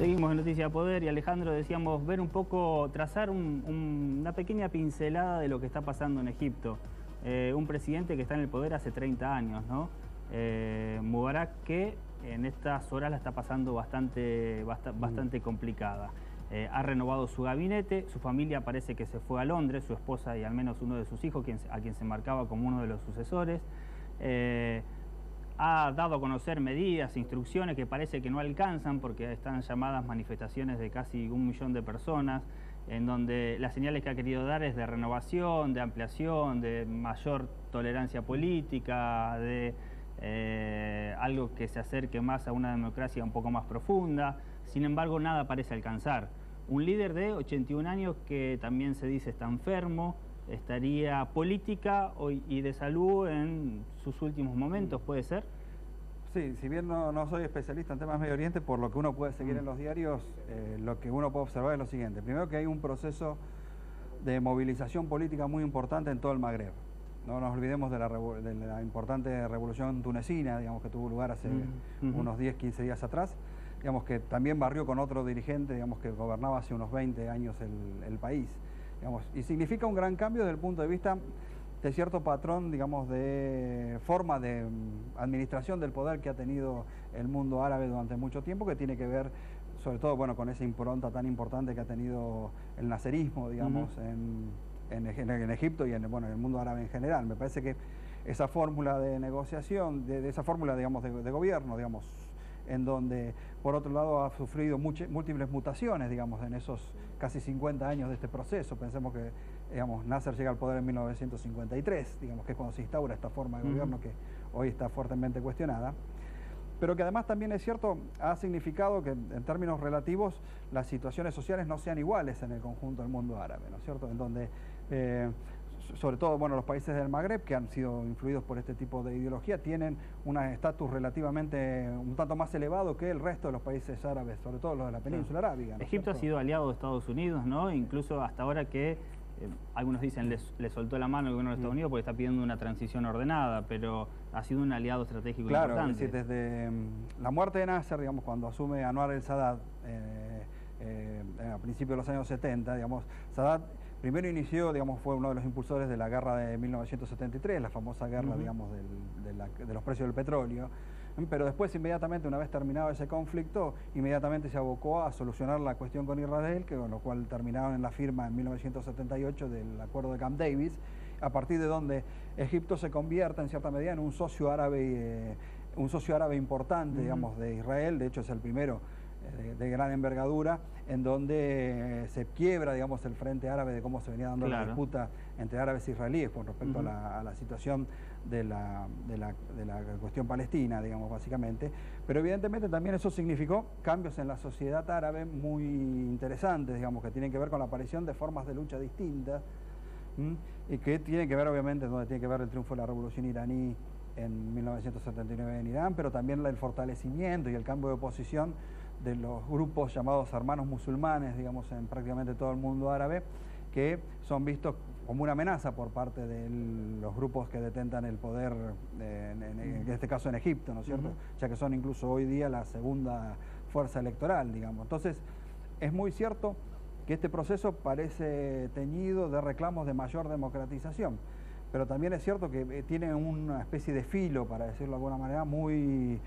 Seguimos en Noticia Poder y Alejandro, decíamos ver un poco, trazar una pequeña pincelada de lo que está pasando en Egipto. Un presidente que está en el poder hace 30 años, ¿no? Mubarak, que en estas horas la está pasando bastante complicada. Ha renovado su gabinete, su familia parece que se fue a Londres, su esposa y al menos uno de sus hijos, a quien se marcaba como uno de los sucesores. Ha dado a conocer medidas, instrucciones que parece que no alcanzan porque están llamadas manifestaciones de casi 1 millón de personas, en donde las señales que ha querido dar es de renovación, de ampliación, de mayor tolerancia política, de algo que se acerque más a una democracia un poco más profunda. Sin embargo, nada parece alcanzar. Un líder de 81 años que también se dice está enfermo, estaría política y de salud en sus últimos momentos, ¿puede ser? Sí, si bien no soy especialista en temas Medio Oriente, por lo que uno puede seguir en los diarios, lo que uno puede observar es lo siguiente. Primero, que hay un proceso de movilización política muy importante en todo el Magreb. No nos olvidemos de la importante revolución tunecina, digamos, que tuvo lugar hace unos 10, 15 días atrás, digamos, que también barrió con otro dirigente, digamos, que gobernaba hace unos 20 años el país. Digamos, y significa un gran cambio desde el punto de vista de cierto patrón, digamos, de forma de administración del poder que ha tenido el mundo árabe durante mucho tiempo, que tiene que ver, sobre todo, bueno, con esa impronta tan importante que ha tenido el naserismo, digamos, en Egipto y en el mundo árabe en general. Me parece que esa fórmula de negociación, de esa fórmula, digamos, de gobierno, digamos, en donde, por otro lado, ha sufrido múltiples mutaciones, digamos, en esos casi 50 años de este proceso. Pensemos que, digamos, Nasser llega al poder en 1953, digamos, que es cuando se instaura esta forma de gobierno que hoy está fuertemente cuestionada, pero que además también es cierto, ha significado que en términos relativos las situaciones sociales no sean iguales en el conjunto del mundo árabe, ¿no es cierto? En donde sobre todo, bueno, los países del Magreb, que han sido influidos por este tipo de ideología, tienen un estatus relativamente un tanto más elevado que el resto de los países árabes, sobre todo los de la península arábiga, ¿no? Egipto ha sido aliado de Estados Unidos, ¿no? Incluso hasta ahora que algunos dicen le soltó la mano al gobierno de Estados Unidos porque está pidiendo una transición ordenada, importante. Ha sido un aliado estratégico importante. Claro, es decir, desde la muerte de Nasser, digamos, cuando asume Anwar el-Sadat a principios de los años 70, digamos, Sadat primero inició, digamos, fue uno de los impulsores de la guerra de 1973, la famosa guerra, digamos, de los precios del petróleo, pero después, inmediatamente, una vez terminado ese conflicto, inmediatamente se abocó a solucionar la cuestión con Israel, con lo cual terminaron en la firma en 1978 del acuerdo de Camp Davis, a partir de donde Egipto se convierte en cierta medida en un socio árabe importante, digamos, de Israel. De hecho, es el primero de gran envergadura, en donde se quiebra, digamos, el frente árabe de cómo se venía dando la disputa entre árabes e israelíes con respecto a la situación de la cuestión palestina, digamos, básicamente. Pero evidentemente también eso significó cambios en la sociedad árabe muy interesantes, digamos, que tienen que ver con la aparición de formas de lucha distintas, y que tienen que ver, obviamente, donde tiene que ver el triunfo de la revolución iraní en 1979 en Irán, pero también el fortalecimiento y el cambio de posición de los grupos llamados hermanos musulmanes, digamos, en prácticamente todo el mundo árabe, que son vistos como una amenaza por parte de los grupos que detentan el poder, en este caso en Egipto, ¿no es cierto? Ya que son incluso hoy día la segunda fuerza electoral, digamos. Entonces, es muy cierto que este proceso parece teñido de reclamos de mayor democratización, pero también es cierto que tiene una especie de filo, para decirlo de alguna manera, muy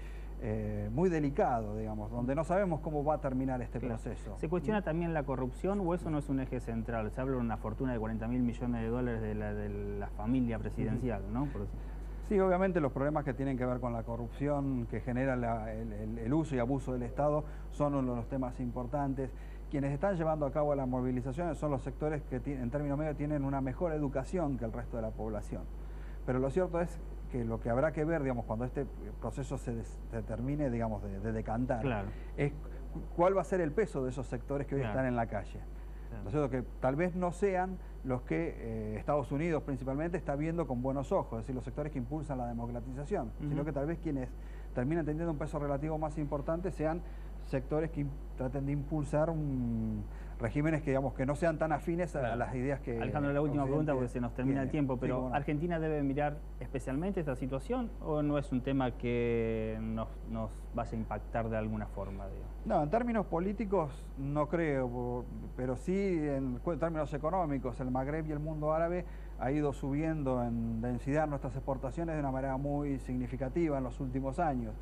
delicado, digamos, donde no sabemos cómo va a terminar este proceso. ¿Se cuestiona también la corrupción o eso no es un eje central? Se habla de una fortuna de 40.000 millones de dólares de la familia presidencial, ¿no? Sí, obviamente los problemas que tienen que ver con la corrupción que genera el uso y abuso del Estado son uno de los temas importantes. Quienes están llevando a cabo las movilizaciones son los sectores que en términos medios tienen una mejor educación que el resto de la población. Pero lo cierto es que lo que habrá que ver, digamos, cuando este proceso se termine, digamos, de decantar, es cuál va a ser el peso de esos sectores que hoy están en la calle. ¿No es cierto? Que tal vez no sean los que Estados Unidos principalmente está viendo con buenos ojos, es decir, los sectores que impulsan la democratización, sino que tal vez quienes terminan teniendo un peso relativo más importante sean sectores que traten de impulsar regímenes que, digamos, que no sean tan afines a las ideas que... Alejandro, la última pregunta porque se nos termina el tiempo, pero sí, bueno. ¿Argentina debe mirar especialmente esta situación o no es un tema que nos vaya a impactar de alguna forma? Digamos? No, en términos políticos no creo, pero sí en términos económicos. El Magreb y el mundo árabe ha ido subiendo en densidad nuestras exportaciones de una manera muy significativa en los últimos años.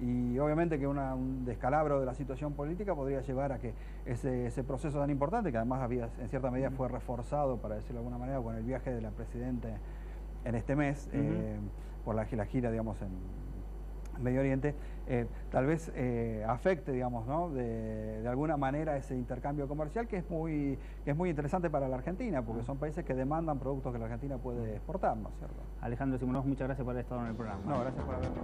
Y obviamente que un descalabro de la situación política podría llevar a que ese proceso tan importante, que además en cierta medida fue reforzado, para decirlo de alguna manera, con el viaje de la Presidenta en este mes, por la gira, digamos, en Medio Oriente, tal vez afecte, digamos, ¿no? de alguna manera ese intercambio comercial que es muy interesante para la Argentina, porque son países que demandan productos que la Argentina puede exportar, ¿no es cierto? Alejandro Simonov, muchas gracias por haber estado en el programa. No, gracias por haberme.